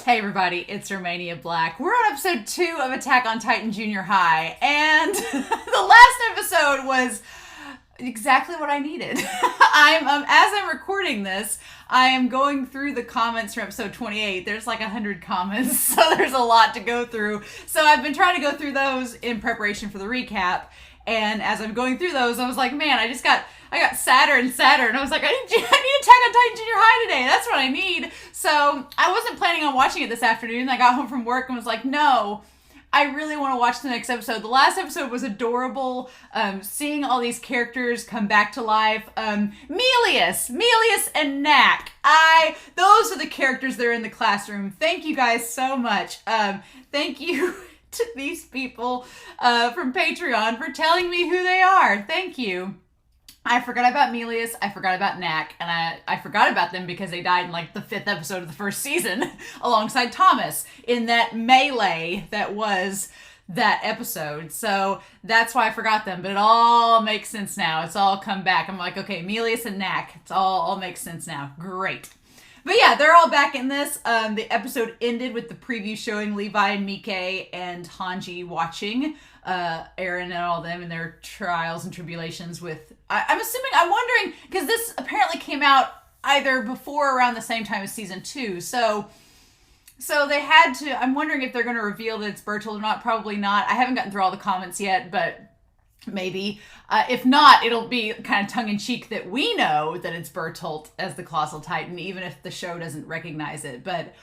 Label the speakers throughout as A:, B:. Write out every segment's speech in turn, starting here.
A: Hey everybody, it's Romania Black. We're on episode 2 of Attack on Titan Junior High, and the last episode was exactly what I needed. As I'm recording this, I am going through the comments from episode 28. There's like 100 comments, so there's a lot to go through. So I've been trying to go through those in preparation for the recap, and as I'm going through those, I was like, man, I got sadder and sadder, and I was like, I need Attack on Titan Junior High today. That's what I need. So I wasn't planning on watching it this afternoon. I got home from work and was like, no, I really want to watch the next episode. The last episode was adorable. Seeing all these characters come back to life. Milleus and Nack. Those are the characters that are in the classroom. Thank you guys so much. Thank you to these people from Patreon for telling me who they are. Thank you. I forgot about Milleus, I forgot about Nack, and I forgot about them because they died in like the 5th episode of the first season alongside Thomas in that melee that was that episode. So that's why I forgot them, but it all makes sense now. It's all come back. I'm like, okay, Milleus and Nack, it's all makes sense now. Great. But yeah, they're all back in this. The episode ended with the preview showing Levi and Mike and Hanji watching Eren and all them in their trials and tribulations with... I'm wondering, because this apparently came out either before or around the same time as season 2. So they had to... I'm wondering if they're going to reveal that it's Bertolt or not. Probably not. I haven't gotten through all the comments yet, but... maybe. If not, it'll be kind of tongue-in-cheek that we know that it's Bertolt as the Colossal Titan, even if the show doesn't recognize it. But,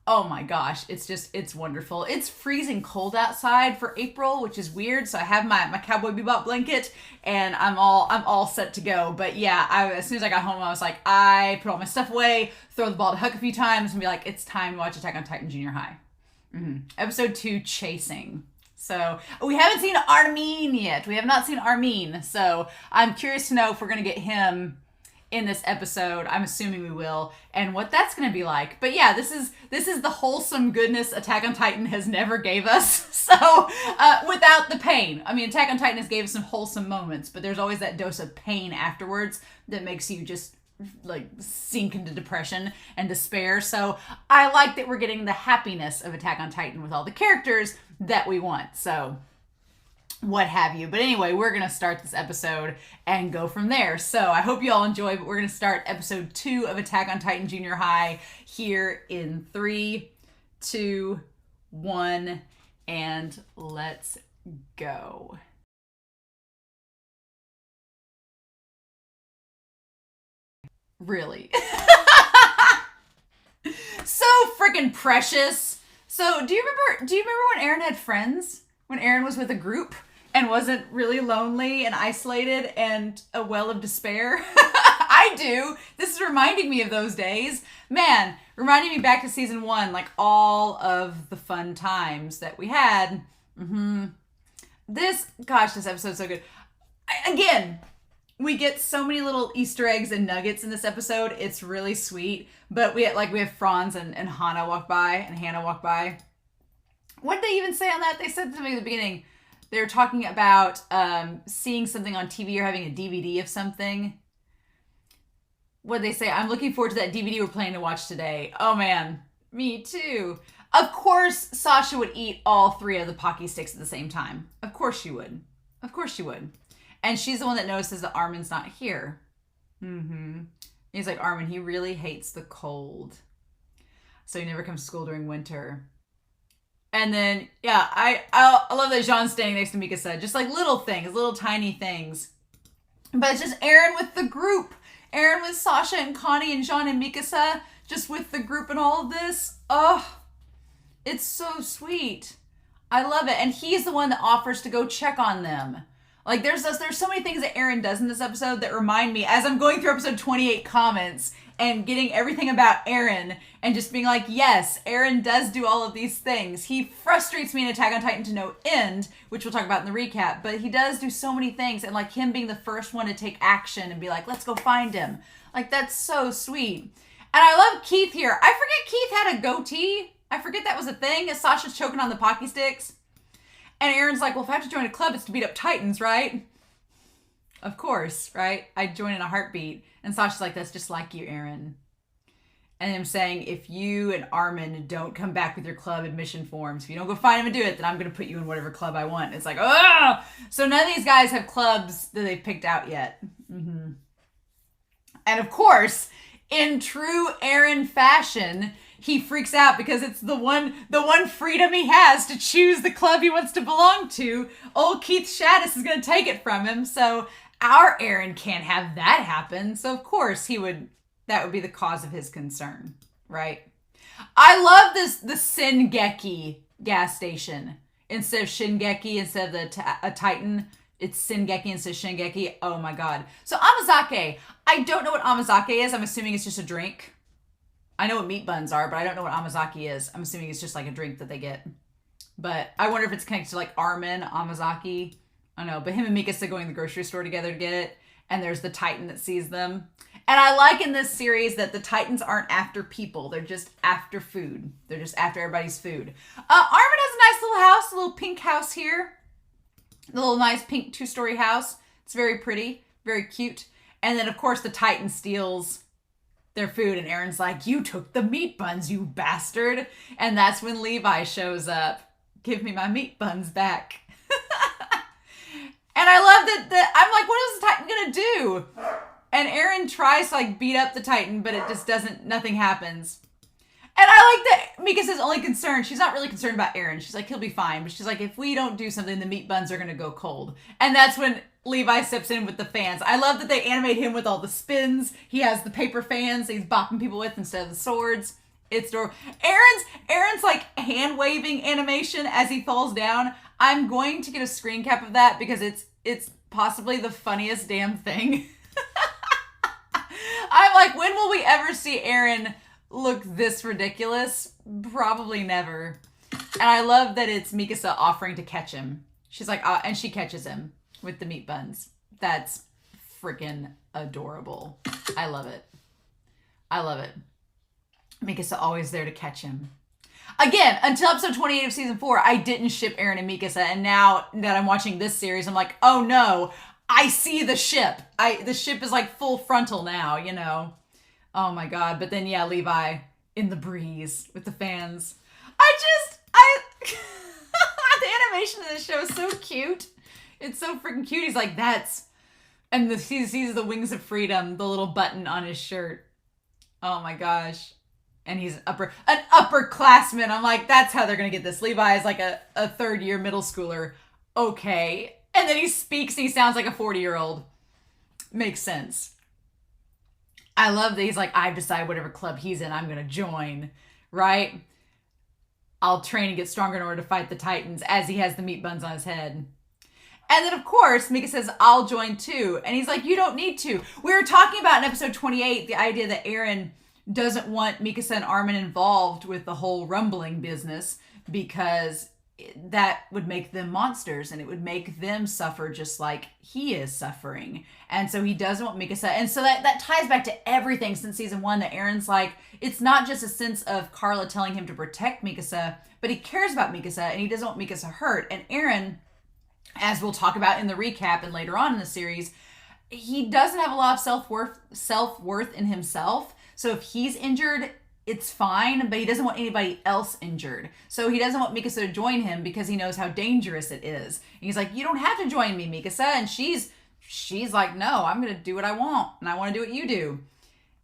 A: oh my gosh, it's wonderful. It's freezing cold outside for April, which is weird, so I have my Cowboy Bebop blanket, and I'm all set to go. But yeah, as soon as I got home, I was like, I put all my stuff away, throw the ball to Huck a few times, and be like, it's time to watch Attack on Titan Junior High. Episode 2, Chasing. So, we haven't seen Armin yet. We have not seen Armin. So, I'm curious to know if we're going to get him in this episode. I'm assuming we will. And what that's going to be like. But yeah, this is the wholesome goodness Attack on Titan has never gave us. So, without the pain. I mean, Attack on Titan has gave us some wholesome moments. But there's always that dose of pain afterwards that makes you just... like sink into depression and despair. So I like that we're getting the happiness of Attack on Titan with all the characters that we want. So what have you. But anyway, we're going to start this episode and go from there. So I hope you all enjoy, but we're going to start episode 2 of Attack on Titan Junior High here in 3, 2, 1, and let's go. Really. So freaking precious. So do you remember when Eren had friends? When Eren was with a group and wasn't really lonely and isolated and a well of despair? I do. This is reminding me of those days. Man, reminding me back to season 1, like all of the fun times that we had. This episode's so good. Again, we get so many little Easter eggs and nuggets in this episode. It's really sweet. But we have Franz and Hannah walk by, and Hannah walk by. What did they even say on that? They said something at the beginning. They were talking about seeing something on TV or having a DVD of something. What did they say? I'm looking forward to that DVD we're planning to watch today. Oh man, me too. Of course, Sasha would eat all 3 of the Pocky sticks at the same time. Of course she would. Of course she would. And she's the one that notices that Armin's not here. He's like, Armin, he really hates the cold. So he never comes to school during winter. And then, yeah, I love that Jean's standing next to Mikasa. Just like little things, little tiny things. But it's just Eren with the group. Eren with Sasha and Connie and Jean and Mikasa. Just with the group and all of this. Oh, it's so sweet. I love it. And he's the one that offers to go check on them. Like, there's so many things that Eren does in this episode that remind me, as I'm going through episode 28 comments and getting everything about Eren and just being like, yes, Eren does do all of these things. He frustrates me in Attack on Titan to no end, which we'll talk about in the recap, but he does do so many things, and like him being the first one to take action and be like, let's go find him. Like, that's so sweet. And I love Keith here. I forget Keith had a goatee. I forget that was a thing, as Sasha's choking on the Pocky sticks. And Eren's like, well, if I have to join a club, it's to beat up Titans, right? Of course, right? I'd join in a heartbeat. And Sasha's like, that's just like you, Eren. and him saying, if you and Armin don't come back with your club admission forms, if you don't go find him and do it, then I'm going to put you in whatever club I want. It's like, oh! So none of these guys have clubs that they've picked out yet. Mm-hmm. And of course, in true Eren fashion, he freaks out because it's the one freedom he has to choose the club he wants to belong to. Old Keith Shaddis is going to take it from him. So our Eren can't have that happen. So of course that would be the cause of his concern, right? I love the Singeki gas station. Instead of Shingeki, instead of a Titan, it's Singeki instead of Shingeki. Oh my God. So Amazake. I don't know what Amazake is. I'm assuming it's just a drink. I know what meat buns are, but I don't know what Amazake is. I'm assuming it's just like a drink that they get. But I wonder if it's connected to like Armin, Amazake. I don't know. But him and Mikasa going to the grocery store together to get it. And there's the Titan that sees them. And I like in this series that the Titans aren't after people. They're just after food. They're just after everybody's food. Armin has a nice little house, a little pink house here. The little nice pink 2-story house. It's very pretty, very cute. And then, of course, the Titan steals their food. And Eren's like, you took the meat buns, you bastard. And that's when Levi shows up. Give me my meat buns back. And I love that I'm like, what is the Titan going to do? And Eren tries to like beat up the Titan, but it just nothing happens. And I like that Mikasa's only concerned. She's not really concerned about Eren. She's like, he'll be fine. But she's like, if we don't do something, the meat buns are going to go cold. And that's when Levi steps in with the fans. I love that they animate him with all the spins. He has the paper fans that he's bopping people with instead of the swords. It's adorable. Eren's like hand waving animation as he falls down. I'm going to get a screen cap of that because it's possibly the funniest damn thing. I'm like, when will we ever see Eren look this ridiculous? Probably never. And I love that it's Mikasa offering to catch him. She's like, and she catches him with the meat buns. That's freaking adorable. I love it. I love it. Mikasa always there to catch him. Again, until episode 28 of season 4, I didn't ship Eren and Mikasa. And now that I'm watching this series, I'm like, oh no, I see the ship. The ship is like full frontal now, you know. Oh my God. But then, yeah, Levi in the breeze with the fans. The animation of this show is so cute. It's so freaking cute. He's like, and he sees the wings of freedom, the little button on his shirt. Oh my gosh. And he's an upperclassman. I'm like, that's how they're going to get this. Levi is like a third-year middle schooler. Okay. And then he speaks and he sounds like a 40-year-old. Makes sense. I love that he's like, I've decided whatever club he's in, I'm going to join. Right? I'll train and get stronger in order to fight the Titans as he has the meat buns on his head. And then, of course, Mika says, I'll join too. And he's like, you don't need to. We were talking about in episode 28, the idea that Eren doesn't want Mikasa and Armin involved with the whole rumbling business because that would make them monsters and it would make them suffer just like he is suffering. And so he doesn't want Mikasa. And so that ties back to everything since season 1, that Eren's like, it's not just a sense of Carla telling him to protect Mikasa, but he cares about Mikasa and he doesn't want Mikasa hurt. And Eren, as we'll talk about in the recap and later on in the series, he doesn't have a lot of self-worth in himself. So if he's injured, it's fine, but he doesn't want anybody else injured. So he doesn't want Mikasa to join him because he knows how dangerous it is. And he's like, you don't have to join me, Mikasa. And she's like, no, I'm going to do what I want. And I want to do what you do.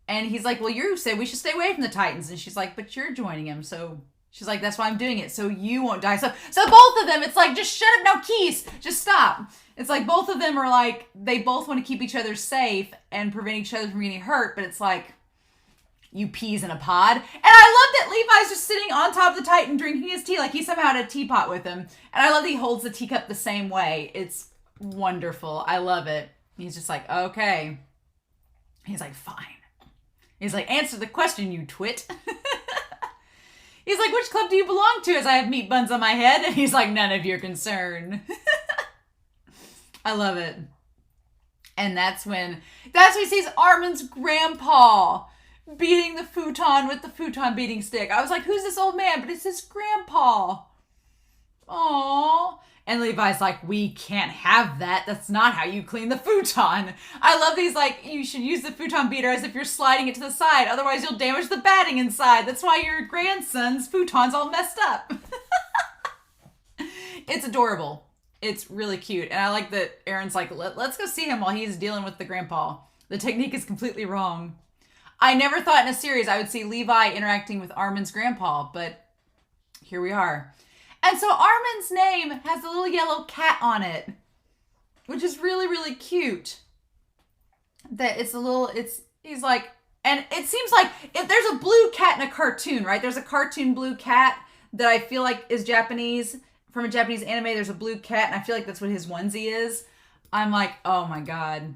A: And he's like, well, you said we should stay away from the Titans. And she's like, but you're joining him. So she's like, that's why I'm doing it. So you won't die. So both of them, it's like, just shut up now, Keith. Just stop. It's like both of them are like, they both want to keep each other safe and prevent each other from getting hurt. But it's like, you peas in a pod. And I love that Levi's just sitting on top of the Titan drinking his tea like he somehow had a teapot with him. And I love that he holds the teacup the same way. It's wonderful. I love it. He's just like, okay. He's like, fine. He's like, answer the question, you twit. He's like, which club do you belong to as I have meat buns on my head? And he's like, none of your concern. I love it. And that's when he sees Armin's grandpa beating the futon with the futon beating stick. I was like, who's this old man? But it's his grandpa. Aww. And Levi's like, we can't have that. That's not how you clean the futon. I love these, like, you should use the futon beater as if you're sliding it to the side. Otherwise, you'll damage the batting inside. That's why your grandson's futon's all messed up. It's adorable. It's really cute. And I like that Eren's like, let's go see him while he's dealing with the grandpa. The technique is completely wrong. I never thought in a series I would see Levi interacting with Armin's grandpa, but here we are. And so Armin's name has a little yellow cat on it, which is really, really cute. That he's like, and it seems like if there's a blue cat in a cartoon, right? There's a cartoon blue cat that I feel like is Japanese, from a Japanese anime. There's a blue cat, and I feel like that's what his onesie is. I'm like, oh my God.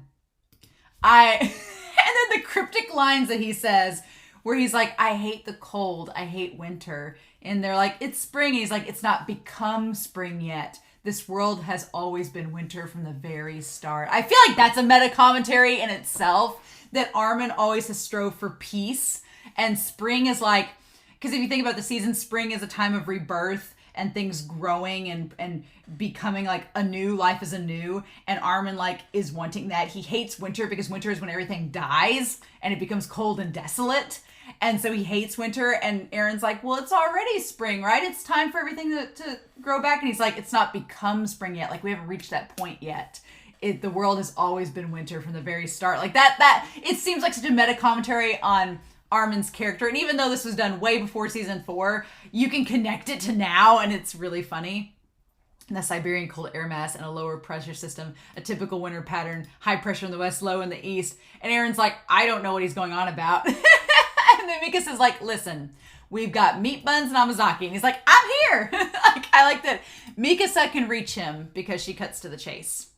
A: And then the cryptic lines that he says, where he's like, I hate the cold, I hate winter. And they're like, it's spring. And he's like, it's not become spring yet. This world has always been winter from the very start. I feel like that's a meta commentary in itself, that Armin always has strove for peace. And spring is like, because if you think about the season, spring is a time of rebirth and things growing and becoming like a new life is anew. And Armin like is wanting that. He hates winter because winter is when everything dies and it becomes cold and desolate. And so he hates winter, and Eren's like, well, it's already spring, right? It's time for everything to grow back. And he's like, it's not become spring yet. Like, we haven't reached that point yet. The world has always been winter from the very start. Like that, it seems like such a meta commentary on Armin's character. And even though this was done way before season 4, you can connect it to now, and it's really funny. The Siberian cold air mass and a lower pressure system, a typical winter pattern, high pressure in the west, low in the east. And Eren's like, I don't know what he's going on about. And then Mikasa's like, listen, we've got meat buns and Amazaki. And he's like, I'm here. Like, I like that Mikasa can reach him because she cuts to the chase.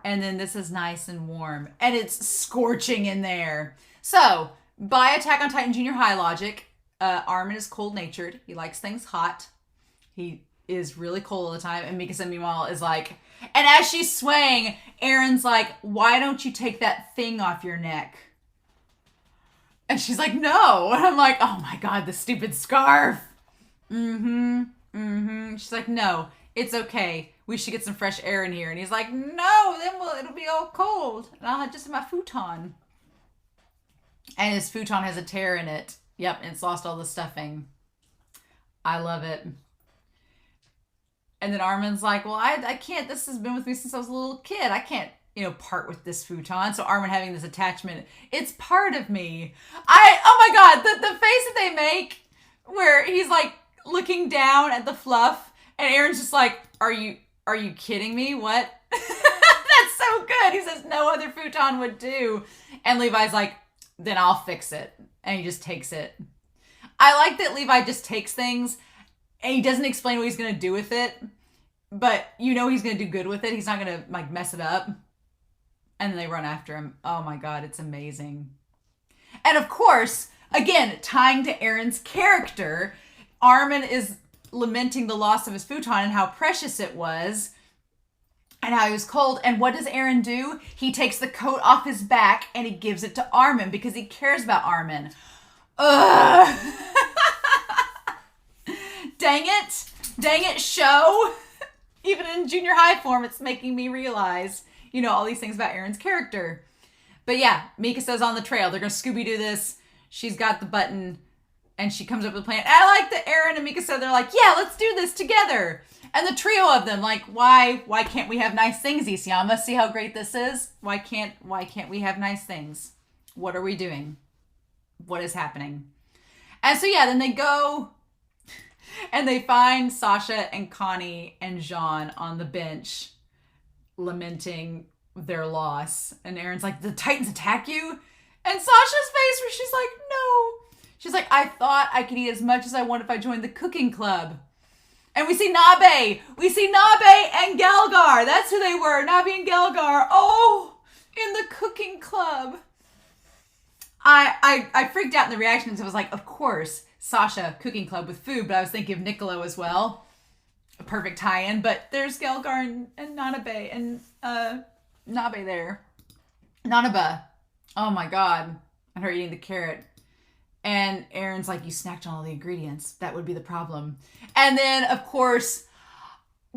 A: And then this is nice and warm. And it's scorching in there. So, by Attack on Titan Junior High logic, Armin is cold-natured. He likes things hot. He is really cold all the time. And Mikasa, meanwhile, is like... And as she's swaying, Eren's like, why don't you take that thing off your neck? And she's like, no. And I'm like, oh my God, the stupid scarf. She's like, no, it's okay. We should get some fresh air in here. And he's like, no, then it'll be all cold. And I'll just have my futon. And his futon has a tear in it. Yep, and it's lost all the stuffing. I love it. And then Armin's like, well, I can't. This has been with me since I was a little kid. I can't, part with this futon. So Armin having this attachment, it's part of me. Oh my God, the face that they make where he's like looking down at the fluff and Eren's just like, are you kidding me? What? That's so good. He says no other futon would do. And Levi's like, then I'll fix it. And he just takes it. I like that Levi just takes things and he doesn't explain what he's going to do with it. But he's going to do good with it. He's not going to like mess it up. And then they run after him. Oh my God, it's amazing. And of course, again, tying to Eren's character, Armin is lamenting the loss of his futon and how precious it was and how he was cold. And what does Eren do? He takes the coat off his back and he gives it to Armin because he cares about Armin. Ugh. Dang it, show. Even in junior high form, it's making me realize, all these things about Eren's character. But yeah, Mikasa's on the trail. They're going to Scooby-Doo this. She's got the button and she comes up with a plan. And I like that Eren and Mikasa, they're like, yeah, let's do this together. And the trio of them, like, why can't we have nice things, Isayama? See how great this is? Why can't we have nice things? What are we doing? What is happening? And so yeah, then they go and they find Sasha and Connie and Jean on the bench lamenting their loss. And Eren's like, the Titans attack you? And Sasha's face where she's like, no. She's like, I thought I could eat as much as I want if I joined the cooking club. And we see Nabe. We see Nabe and Gelgar. That's who they were. Nabe and Gelgar. Oh, in the cooking club. I freaked out in the reactions. I was like, of course, Sasha, cooking club with food. But I was thinking of Niccolo as well. A perfect tie-in. But there's Gelgar and Nanabe and Nabe there. Nanaba. Oh my God. And her eating the carrot. And Eren's like, you snacked on all the ingredients. That would be the problem. And then, of course,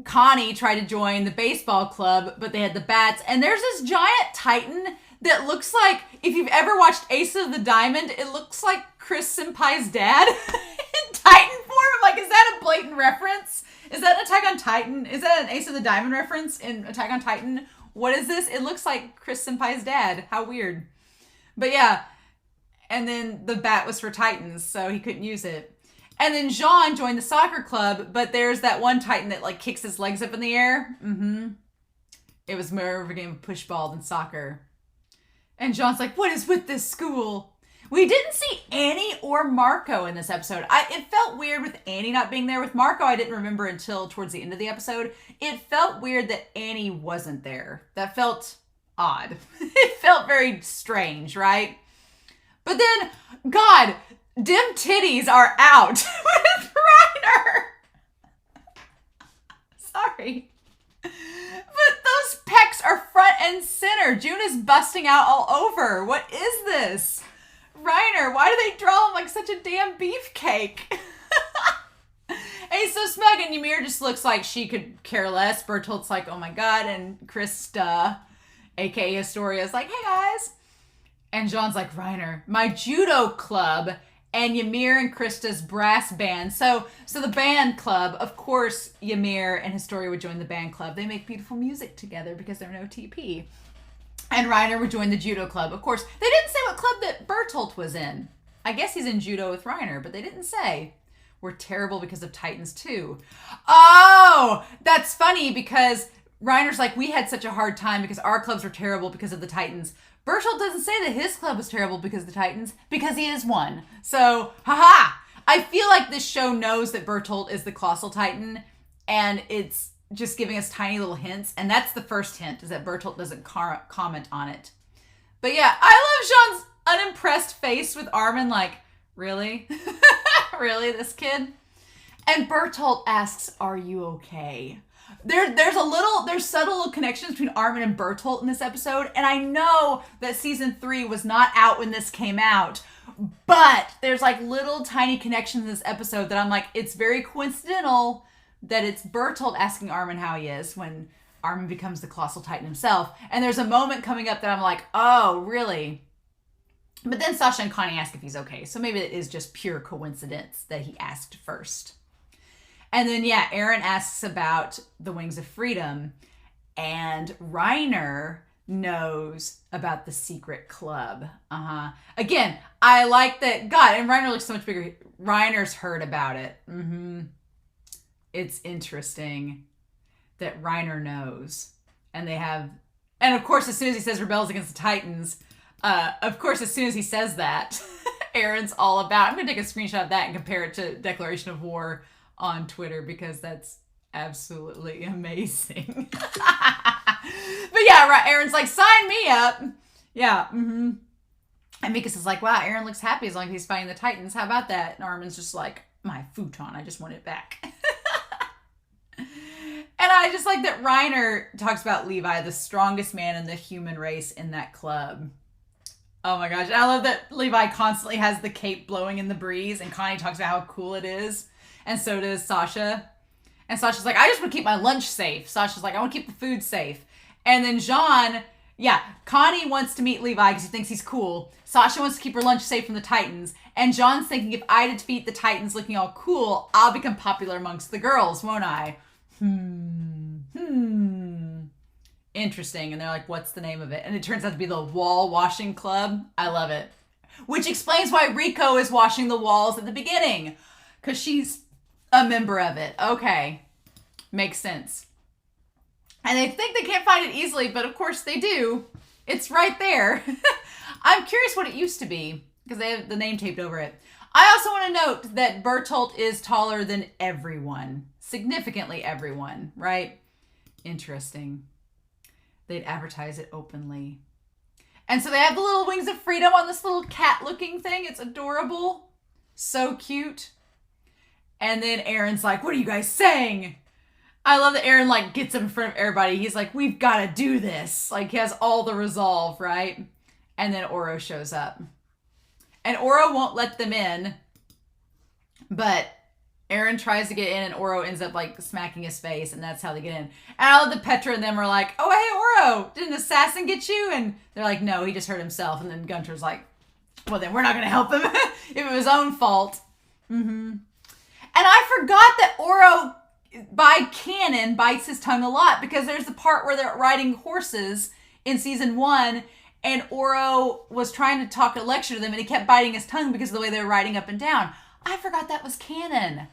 A: Connie tried to join the baseball club, but they had the bats. And there's this giant titan that looks like, if you've ever watched Ace of the Diamond, it looks like Chris Senpai's dad in Titan form. I'm like, is that a blatant reference? Is that an Attack on Titan? Is that an Ace of the Diamond reference in Attack on Titan? What is this? It looks like Chris Senpai's dad. How weird. But yeah. And then the bat was for Titans, so he couldn't use it. And then Jean joined the soccer club, but there's that one Titan that like kicks his legs up in the air. It was more of a game of push ball than soccer. And Jean's like, what is with this school? We didn't see Annie or Marco in this episode. It felt weird with Annie not being there. With Marco, I didn't remember until towards the end of the episode. It felt weird that Annie wasn't there. That felt odd. It felt very strange, right? But then, God, dim titties are out with Reiner. Sorry. But those pecs are front and center. June is busting out all over. What is this? Reiner, why do they draw him like such a damn beefcake? And he's so smug, and Ymir just looks like she could care less. Bertolt's like, oh my God, and Krista, aka Astoria, is like, hey guys. And Jean's like, Reiner, my judo club and Ymir and Krista's brass band. So the band club, of course, Ymir and Astoria would join the band club. They make beautiful music together because they're no TP. And Reiner would join the judo club. Of course, they didn't say what club that Bertolt was in. I guess he's in judo with Reiner, but they didn't say. We're terrible because of Titans too. Oh, that's funny because Reiner's like, we had such a hard time because our clubs were terrible because of the Titans. Bertolt doesn't say that his club was terrible because of the Titans, because he is one. So, haha! I feel like this show knows that Bertolt is the Colossal Titan, and it's just giving us tiny little hints. And that's the first hint, is that Bertolt doesn't comment on it. But yeah, I love Jean's unimpressed face with Armin, like, really? Really, this kid? And Bertolt asks, are you okay? There's subtle little connections between Armin and Bertolt in this episode, and I know that season 3 was not out when this came out, but there's like little tiny connections in this episode that I'm like, it's very coincidental that it's Bertolt asking Armin how he is when Armin becomes the Colossal Titan himself. And there's a moment coming up that I'm like, oh, really? But then Sasha and Connie ask if he's okay, so maybe it is just pure coincidence that he asked first. And then, yeah, Eren asks about the Wings of Freedom, and Reiner knows about the secret club. Again, I like that. God, and Reiner looks so much bigger. Reiner's heard about it. It's interesting that Reiner knows. And of course, as soon as he says rebels against the Titans, of course, as soon as he says that, Eren's all about, I'm going to take a screenshot of that and compare it to Declaration of War on Twitter, because that's absolutely amazing. But yeah, right, Eren's like, sign me up. Yeah. And Mikas is like, wow, Eren looks happy as long as he's fighting the Titans. How about that? And Armin's just like, my futon, I just want it back. And I just like that Reiner talks about Levi, the strongest man in the human race in that club. Oh my gosh. And I love that Levi constantly has the cape blowing in the breeze, and Connie talks about how cool it is. And so does Sasha. And Sasha's like, I just want to keep my lunch safe. Sasha's like, I want to keep the food safe. And then Jean, yeah, Connie wants to meet Levi because he thinks he's cool. Sasha wants to keep her lunch safe from the Titans. And Jean's thinking, if I defeat the Titans looking all cool, I'll become popular amongst the girls, won't I? Interesting. And they're like, what's the name of it? And it turns out to be the Wall Washing Club. I love it. Which explains why Rico is washing the walls at the beginning. Because she's a member of it. Okay. Makes sense. And they think they can't find it easily, but of course they do. It's right there. I'm curious what it used to be, because they have the name taped over it. I also want to note that Bertolt is taller than everyone. Significantly everyone, right? Interesting. They'd advertise it openly. And so they have the little Wings of Freedom on this little cat-looking thing. It's adorable. So cute. And then Eren's like, what are you guys saying? I love that Eren, like, gets him in front of everybody. He's like, we've got to do this. Like, he has all the resolve, right? And then Oro shows up. And Oro won't let them in, but Eren tries to get in and Oro ends up like smacking his face, and that's how they get in. And I love that Petra and them are like, oh, hey, Oro, did an assassin get you? And they're like, no, he just hurt himself. And then Gunter's like, well, then we're not going to help him if it was his own fault. And I forgot that Oro, by canon, bites his tongue a lot, because there's the part where they're riding horses in season 1, and Oro was trying to lecture to them, and he kept biting his tongue because of the way they were riding up and down. I forgot that was canon.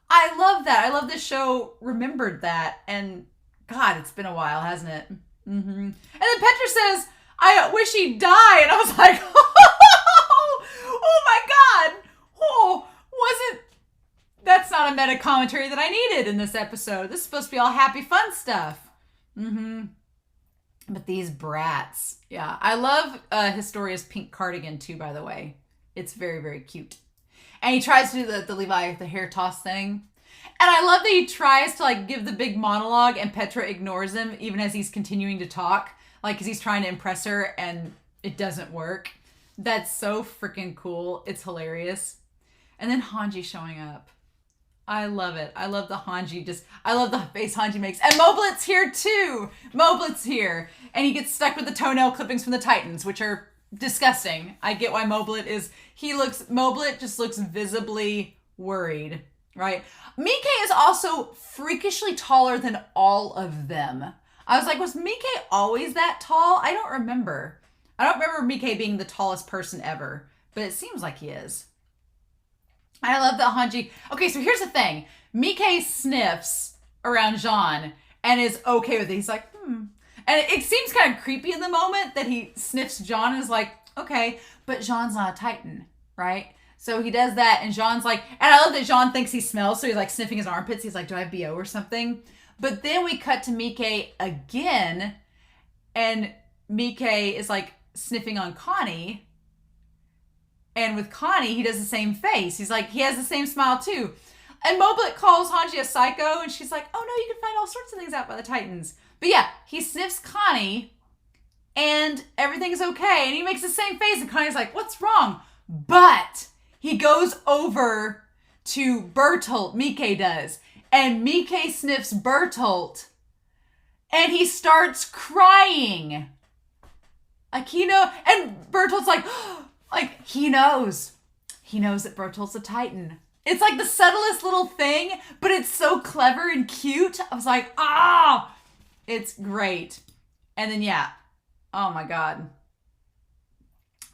A: I love that. I love this show remembered that. And God, it's been a while, hasn't it? And then Petra says, I wish he'd die. And I was like, oh my God. Oh, that's not a meta commentary that I needed in this episode. This is supposed to be all happy, fun stuff. But these brats. Yeah. I love Historia's pink cardigan too, by the way. It's very, very cute. And he tries to do the Levi, the hair toss thing. And I love that he tries to like give the big monologue and Petra ignores him even as he's continuing to talk. Like, because he's trying to impress her and it doesn't work. That's so freaking cool. It's hilarious. And then Hanji showing up. I love it. I love the Hanji I love the face Hanji makes. And Moblet's here too. Moblet's here. And he gets stuck with the toenail clippings from the Titans, which are disgusting. I get why Moblet just looks visibly worried, right? Mike is also freakishly taller than all of them. I was like, was Mike always that tall? I don't remember. I don't remember Mike being the tallest person ever, but it seems like he is. I love that Hanji. Okay, so here's the thing. Mike sniffs around Jean and is okay with it. He's like, And it seems kind of creepy in the moment that he sniffs Jean and is like, okay, but Jean's not a Titan, right? So he does that and Jean's like, and I love that Jean thinks he smells, so he's like sniffing his armpits. He's like, do I have BO or something? But then we cut to Mike again and Mike is like sniffing on Connie. And with Connie, he does the same face. He's like, he has the same smile too. And Moblet calls Hanji a psycho and she's like, oh no, you can find all sorts of things out by the Titans. But yeah, he sniffs Connie and everything's okay. And he makes the same face and Connie's like, what's wrong? But he goes over to Bertolt, Mike does. And Mike sniffs Bertolt and he starts crying. Like and Bertolt's like, he knows. He knows that Bertolt's a Titan. It's like the subtlest little thing, but it's so clever and cute. I was like, it's great. And then, yeah. Oh my God.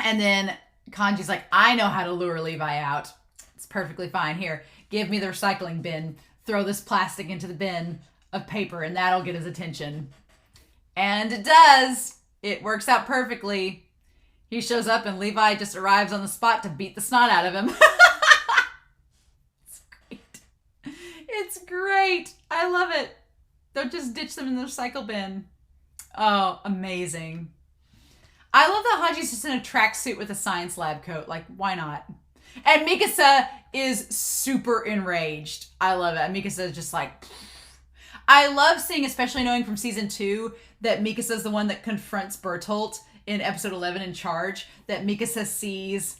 A: And then Kanji's like, I know how to lure Levi out. It's perfectly fine. Here, give me the recycling bin. Throw this plastic into the bin of paper and that'll get his attention. And it does. It works out perfectly. He shows up and Levi just arrives on the spot to beat the snot out of him. It's great. It's great. I love it. Don't just ditch them in the recycle bin. Oh, amazing. I love that Hanji's just in a tracksuit with a science lab coat. Like, why not? And Mikasa is super enraged. I love it. Mikasa is just like... I love seeing, especially knowing from season 2, that Mikasa is the one that confronts Bertolt in episode 11 in Charge, that Mikasa sees,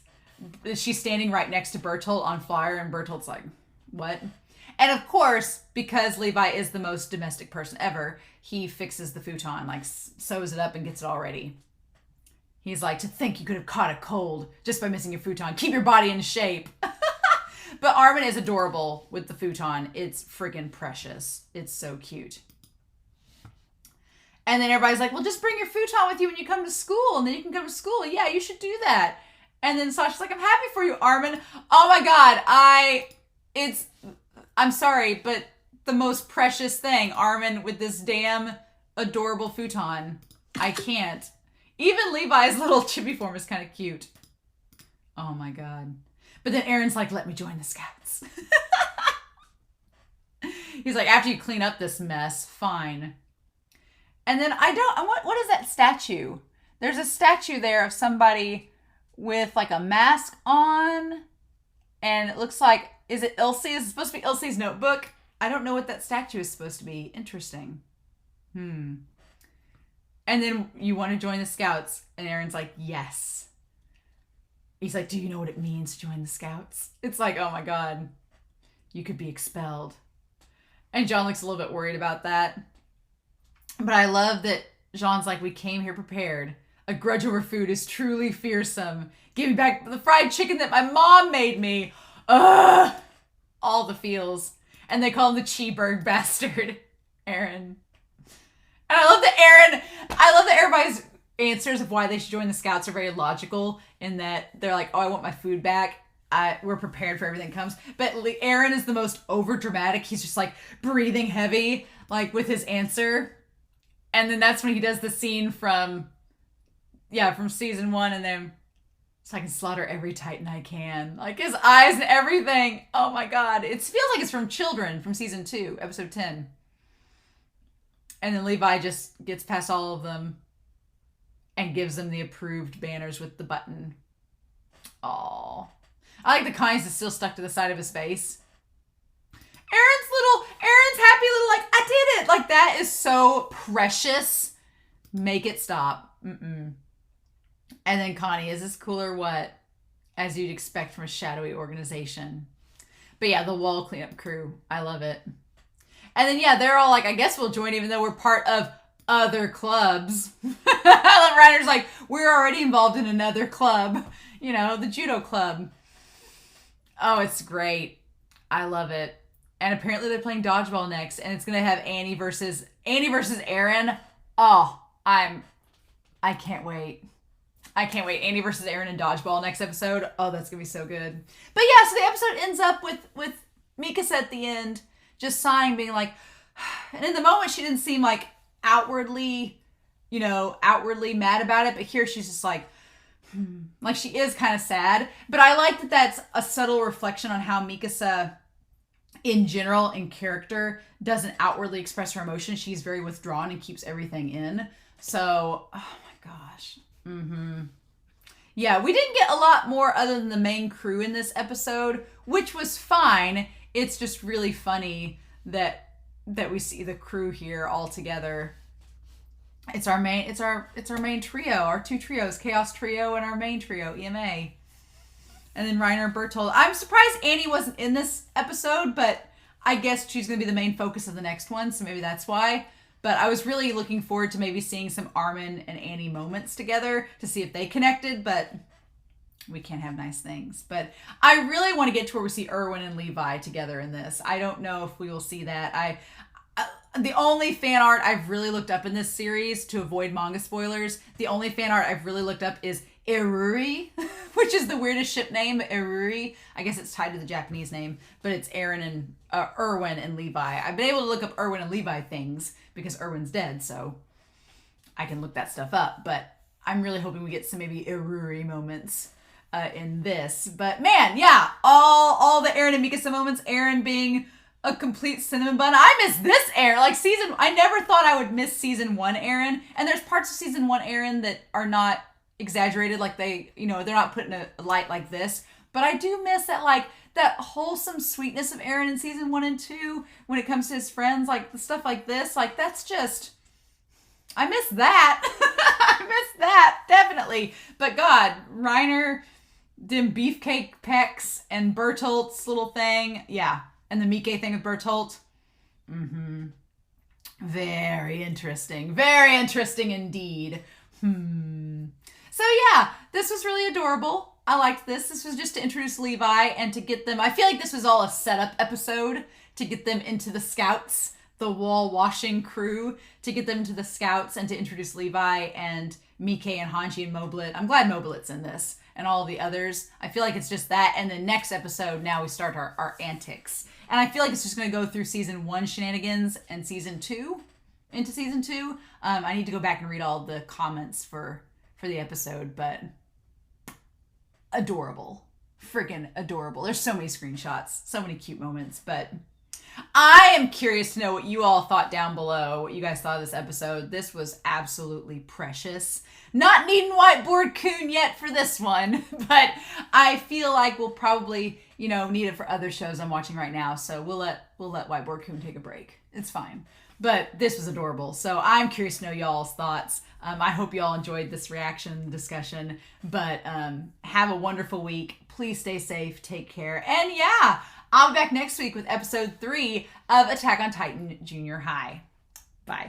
A: she's standing right next to Bertolt on fire, and Bertolt's like, what? And of course, because Levi is the most domestic person ever, he fixes the futon, like sews it up and gets it all ready. He's like, to think you could have caught a cold just by missing your futon. Keep your body in shape. But Armin is adorable with the futon. It's freaking precious. It's so cute. And then everybody's like, well, just bring your futon with you when you come to school. And then you can come to school. Yeah, you should do that. And then Sasha's like, I'm happy for you, Armin. Oh my God. I'm sorry, but the most precious thing, Armin with this damn adorable futon. I can't. Even Levi's little chibi form is kind of cute. Oh my God. But then Eren's like, let me join the scouts. He's like, after you clean up this mess, fine. And then what is that statue? There's a statue there of somebody with like a mask on. And it looks like, is it Ilse? Is it supposed to be Ilse's notebook? I don't know what that statue is supposed to be. Interesting. And then you want to join the scouts. And Eren's like, yes. He's like, do you know what it means to join the Scouts? It's like, oh my God, you could be expelled. And Jean looks a little bit worried about that. But I love that Jean's like, we came here prepared. A grudge over food is truly fearsome. Give me back the fried chicken that my mom made me. Ugh. All the feels. And they call him the Cheeburg bastard. Eren. And I love that everybody's answers of why they should join the Scouts are very logical in that they're like, oh, I want my food back. We're prepared for everything that comes. But Eren is the most over dramatic. He's just like breathing heavy, like with his answer. And then that's when he does the scene from season 1, and then so I can slaughter every Titan I can. Like his eyes and everything. Oh my God. It feels like it's from Children from season 2, episode 10. And then Levi just gets past all of them and gives them the approved banners with the button. Aww. I like the Connie's is still stuck to the side of his face. Eren's happy little, like, I did it. Like, that is so precious. Make it stop. And then Connie, is this cool or what? As you'd expect from a shadowy organization. But yeah, the wall cleanup crew. I love it. And then, yeah, they're all like, I guess we'll join even though we're part of other clubs. I love Reiner's like, we're already involved in another club. You know, the judo club. Oh, it's great. I love it. And apparently they're playing dodgeball next, and it's gonna have Annie versus Eren. Oh, I can't wait. I can't wait. Annie versus Eren in dodgeball next episode. Oh, that's gonna be so good. But yeah, so the episode ends up with Mikasa at the end, just sighing, being like, and in the moment she didn't seem like outwardly mad about it, but here she's just like she is kind of sad. But I like that that's a subtle reflection on how Mikasa in general, in character, doesn't outwardly express her emotions. She's very withdrawn and keeps everything in. So, oh my gosh. Yeah, we didn't get a lot more other than the main crew in this episode, which was fine. It's just really funny that we see the crew here all together. It's our main trio, our 2 trios, Chaos Trio and our main trio, EMA. And then Reiner and Bertolt. I'm surprised Annie wasn't in this episode, but I guess she's going to be the main focus of the next one, so maybe that's why. But I was really looking forward to maybe seeing some Armin and Annie moments together to see if they connected, but we can't have nice things. But I really want to get to where we see Erwin and Levi together in this. I don't know if we will see that. The only fan art I've really looked up in this series, to avoid manga spoilers, the only fan art I've really looked up is Iruri, which is the weirdest ship name, Iruri. I guess it's tied to the Japanese name, but it's Erwin and Levi. I've been able to look up Erwin and Levi things because Erwin's dead, so I can look that stuff up. But I'm really hoping we get some maybe Iruri moments in this. But man, yeah, all the Eren and Mikasa moments. Eren being a complete cinnamon bun. I miss this Eren. I never thought I would miss season 1 Eren. And there's parts of season 1 Eren that are not exaggerated, like they're not put in a light like this, but I do miss that wholesome sweetness of Eren in season 1 and 2 when it comes to his friends, like the stuff like this, like that's just, I miss that. I miss that definitely. But God, Reiner, them beefcake pecs, and Bertolt's little thing, yeah, and the Mike thing with Bertolt, very interesting indeed. So yeah, this was really adorable. I liked this. This was just to introduce Levi and to get them, I feel like this was all a setup episode to get them into the Scouts, the wall washing crew, to get them into the Scouts and to introduce Levi and Mike and Hanji and Moblit. I'm glad Moblit's in this and all the others. I feel like it's just that. And the next episode, now we start our antics. And I feel like it's just going to go through season 1 shenanigans and season 2, into season 2. I need to go back and read all the comments for the episode, but adorable. Freaking adorable. There's so many screenshots, so many cute moments, but I am curious to know what you all thought down below, what you guys thought of this episode. This was absolutely precious. Not needing Whiteboard Coon yet for this one, but I feel like we'll probably, need it for other shows I'm watching right now, so we'll let Whiteboard Coon take a break. It's fine. But this was adorable. So I'm curious to know y'all's thoughts. I hope y'all enjoyed this reaction discussion. But have a wonderful week. Please stay safe. Take care. And yeah, I'll be back next week with episode 3 of Attack on Titan Junior High. Bye.